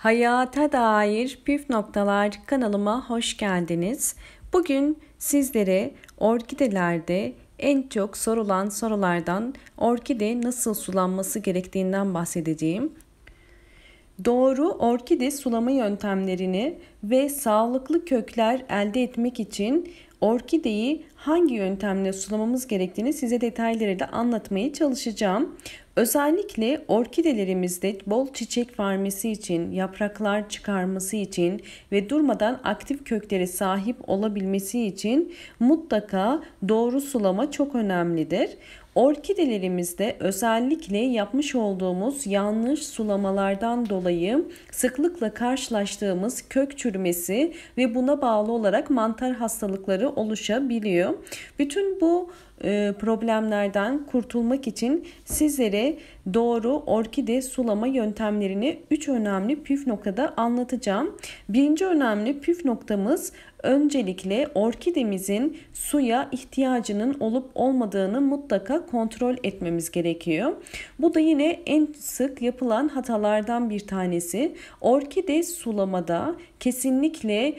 Hayata dair püf noktalar kanalıma hoş geldiniz. Bugün sizlere orkidelerde en çok sorulan sorulardan orkide nasıl sulanması gerektiğinden bahsedeceğim. Doğru orkide sulama yöntemlerini ve sağlıklı kökler elde etmek için orkideyi hangi yöntemle sulamamız gerektiğini size detaylarıyla anlatmaya çalışacağım. Özellikle orkidelerimizde bol çiçek vermesi için, yapraklar çıkarması için ve durmadan aktif köklere sahip olabilmesi için mutlaka doğru sulama çok önemlidir. Orkidelerimizde özellikle yapmış olduğumuz yanlış sulamalardan dolayı sıklıkla karşılaştığımız kök çürümesi ve buna bağlı olarak mantar hastalıkları oluşabiliyor. Bütün bu problemlerden kurtulmak için sizlere doğru orkide sulama yöntemlerini 3 önemli püf noktada anlatacağım. Birinci önemli püf noktamız öncelikle orkidemizin suya ihtiyacının olup olmadığını mutlaka kontrol etmemiz gerekiyor. Bu da yine en sık yapılan hatalardan bir tanesi. Orkide sulamada kesinlikle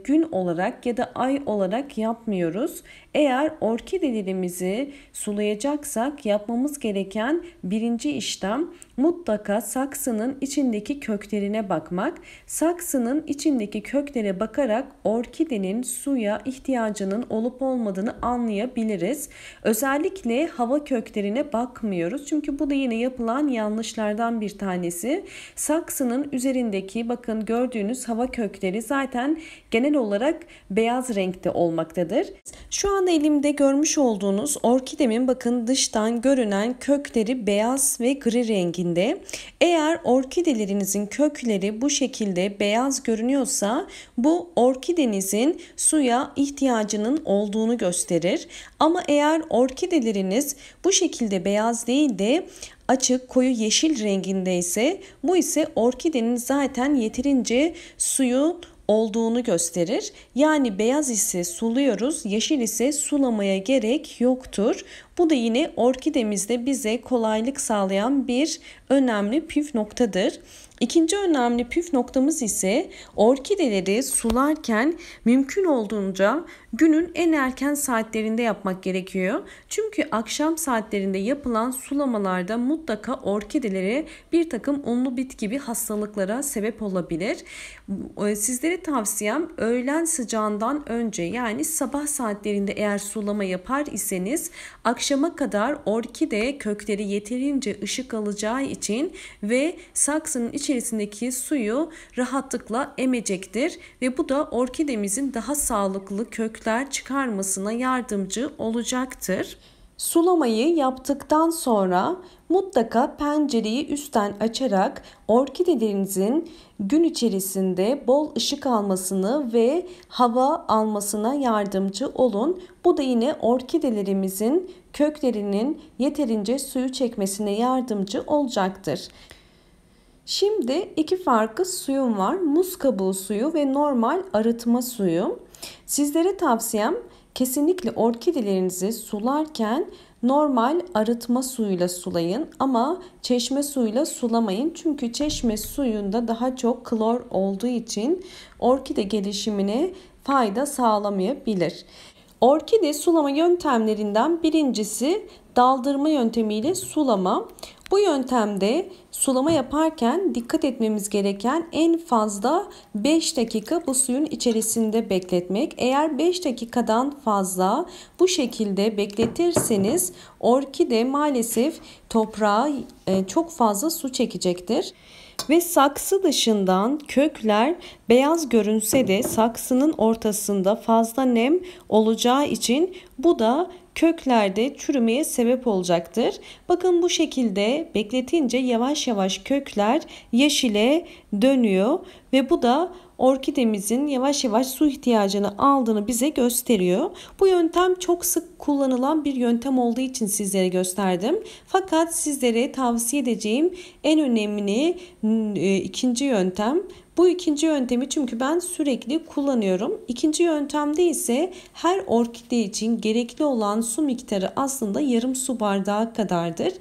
gün olarak ya da ay olarak yapmıyoruz. Eğer orkidelerimizi sulayacaksak yapmamız gereken birinci işlem mutlaka saksının içindeki köklerine bakmak. Saksının içindeki köklere bakarak orkidenin suya ihtiyacının olup olmadığını anlayabiliriz. Özellikle hava köklerine bakmıyoruz. Çünkü bu da yine yapılan yanlışlardan bir tanesi. Saksının üzerindeki bakın gördüğünüz hava kökleri zaten genel olarak beyaz renkte olmaktadır. Şu anda elimde görmüş olduğunuz orkidemin bakın dıştan görünen kökleri beyaz ve gri renginde. Eğer orkidelerinizin kökleri bu şekilde beyaz görünüyorsa bu orkidenizin suya ihtiyacının olduğunu gösterir. Ama eğer orkideleriniz bu şekilde beyaz değil de açık koyu yeşil renginde ise bu ise orkidenin zaten yeterince suyu olduğunu gösterir. Yani beyaz ise suluyoruz, yeşil ise sulamaya gerek yoktur. Bu da yine orkidemizde bize kolaylık sağlayan bir önemli püf noktadır. İkinci önemli püf noktamız ise orkideleri sularken mümkün olduğunca günün en erken saatlerinde yapmak gerekiyor. Çünkü akşam saatlerinde yapılan sulamalarda mutlaka orkidelere bir takım unlu bit gibi hastalıklara sebep olabilir. Sizlere tavsiyem öğlen sıcağından önce yani sabah saatlerinde eğer sulama yapar iseniz akşama kadar orkide kökleri yeterince ışık alacağı için ve saksının içerisindeki suyu rahatlıkla emecektir ve bu da orkidemizin daha sağlıklı kökler çıkarmasına yardımcı olacaktır. Sulamayı yaptıktan sonra mutlaka pencereyi üstten açarak orkidelerinizin gün içerisinde bol ışık almasını ve hava almasına yardımcı olun. Bu da yine orkidelerimizin köklerinin yeterince suyu çekmesine yardımcı olacaktır. Şimdi iki farklı suyum var. Muz kabuğu suyu ve normal arıtma suyu. Sizlere tavsiyem kesinlikle orkidelerinizi sularken normal arıtma suyuyla sulayın ama çeşme suyuyla sulamayın. Çünkü çeşme suyunda daha çok klor olduğu için orkide gelişimine fayda sağlamayabilir. Orkide sulama yöntemlerinden birincisi daldırma yöntemiyle sulama. Bu yöntemde sulama yaparken dikkat etmemiz gereken en fazla 5 dakika bu suyun içerisinde bekletmek. Eğer 5 dakikadan fazla bu şekilde bekletirseniz orkide maalesef toprağa çok fazla su çekecektir. Ve saksı dışından kökler beyaz görünse de saksının ortasında fazla nem olacağı için bu da köklerde çürümeye sebep olacaktır. Bakın bu şekilde bekletince yavaş yavaş kökler yeşile dönüyor ve bu da orkidemizin yavaş yavaş su ihtiyacını aldığını bize gösteriyor. Bu yöntem çok sık kullanılan bir yöntem olduğu için sizlere gösterdim. Fakat sizlere tavsiye edeceğim en önemli ikinci yöntem. Bu ikinci yöntemi çünkü ben sürekli kullanıyorum. İkinci yöntemde ise her orkide için gerekli olan su miktarı aslında yarım su bardağı kadardır.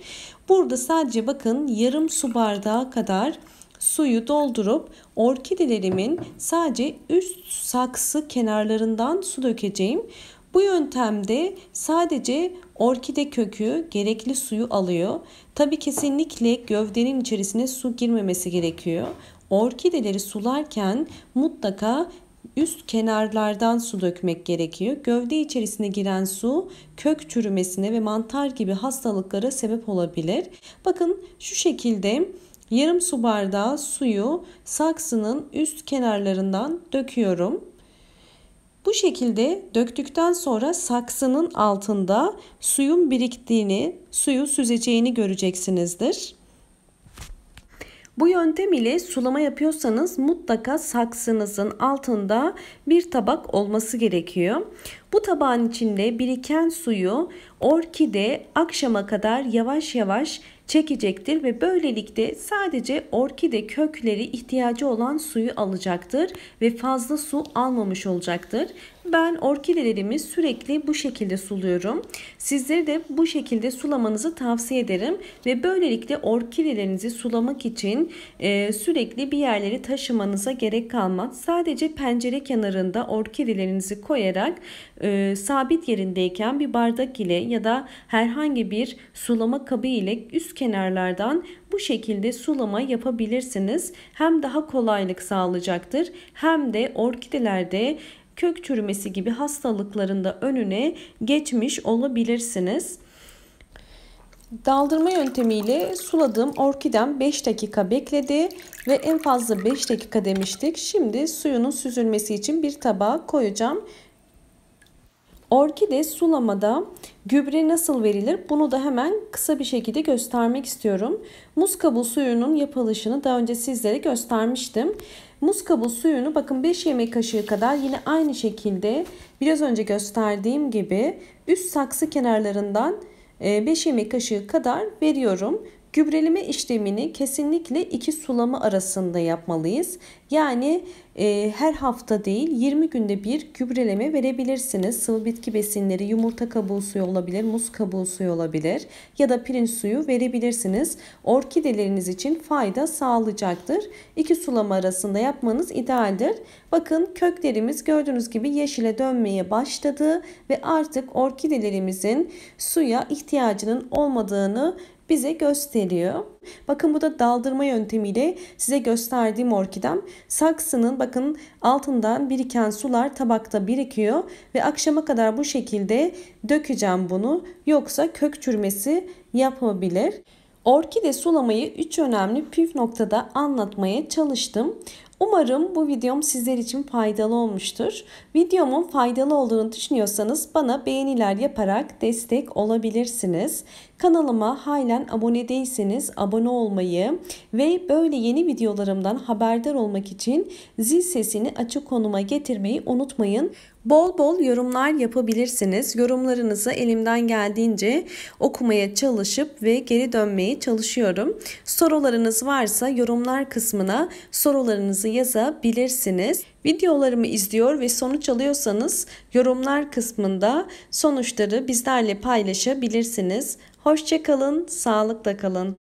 Burada sadece bakın yarım su bardağı kadar suyu doldurup orkidelerimin sadece üst saksı kenarlarından su dökeceğim. Bu yöntemde sadece orkide kökü gerekli suyu alıyor. Tabii kesinlikle gövdenin içerisine su girmemesi gerekiyor. Orkideleri sularken mutlaka üst kenarlardan su dökmek gerekiyor. Gövde içerisine giren su kök çürümesine ve mantar gibi hastalıklara sebep olabilir. Bakın şu şekilde yarım su bardağı suyu saksının üst kenarlarından döküyorum. Bu şekilde döktükten sonra saksının altında suyun biriktiğini, suyu süzeceğini göreceksinizdir. Bu yöntem ile sulama yapıyorsanız mutlaka saksınızın altında bir tabak olması gerekiyor. Bu tabağın içinde biriken suyu orkide akşama kadar yavaş yavaş çekecektir ve böylelikle sadece orkide kökleri ihtiyacı olan suyu alacaktır ve fazla su almamış olacaktır. Ben orkidelerimi sürekli bu şekilde suluyorum. Sizlere de bu şekilde sulamanızı tavsiye ederim ve böylelikle orkidelerinizi sulamak için sürekli bir yerleri taşımanıza gerek kalmaz. Sadece pencere kenarında orkidelerinizi koyarak sabit yerindeyken bir bardak ile ya da herhangi bir sulama kabı ile üst kenarlardan bu şekilde sulama yapabilirsiniz. Hem daha kolaylık sağlayacaktır hem de orkidelerde kök çürümesi gibi hastalıkların da önüne geçmiş olabilirsiniz. Daldırma yöntemiyle suladığım orkidem 5 dakika bekledi ve en fazla 5 dakika demiştik. Şimdi suyunun süzülmesi için bir tabağa koyacağım. Orkide sulamada gübre nasıl verilir? Bunu da hemen kısa bir şekilde göstermek istiyorum. Muz kabuğu suyunun yapılışını daha önce sizlere göstermiştim. Muz kabuğu suyunu bakın 5 yemek kaşığı kadar yine aynı şekilde biraz önce gösterdiğim gibi üst saksı kenarlarından 5 yemek kaşığı kadar veriyorum. Gübreleme işlemini kesinlikle 2 sulama arasında yapmalıyız. Yani her hafta değil 20 günde bir gübreleme verebilirsiniz. Sıvı bitki besinleri, yumurta kabuğu suyu olabilir, muz kabuğu suyu olabilir ya da pirinç suyu verebilirsiniz. Orkideleriniz için fayda sağlayacaktır. 2 sulama arasında yapmanız idealdir. Bakın köklerimiz gördüğünüz gibi yeşile dönmeye başladı ve artık orkidelerimizin suya ihtiyacının olmadığını bize gösteriyor. Bakın bu da daldırma yöntemiyle size gösterdiğim orkidem. Saksının bakın altından biriken sular tabakta birikiyor ve akşama kadar bu şekilde dökeceğim bunu. Yoksa kök çürümesi yapabilir. Orkide sulamayı 3 önemli püf noktada anlatmaya çalıştım. Umarım bu videom sizler için faydalı olmuştur. Videomun faydalı olduğunu düşünüyorsanız bana beğeniler yaparak destek olabilirsiniz. Kanalıma halen abone değilseniz abone olmayı ve böyle yeni videolarımdan haberdar olmak için zil sesini açık konuma getirmeyi unutmayın. Bol bol yorumlar yapabilirsiniz. Yorumlarınızı elimden geldiğince okumaya çalışıp ve geri dönmeye çalışıyorum. Sorularınız varsa yorumlar kısmına sorularınızı yazabilirsiniz. Videolarımı izliyor ve sonuç alıyorsanız yorumlar kısmında sonuçları bizlerle paylaşabilirsiniz. Hoşça kalın, sağlıkla kalın.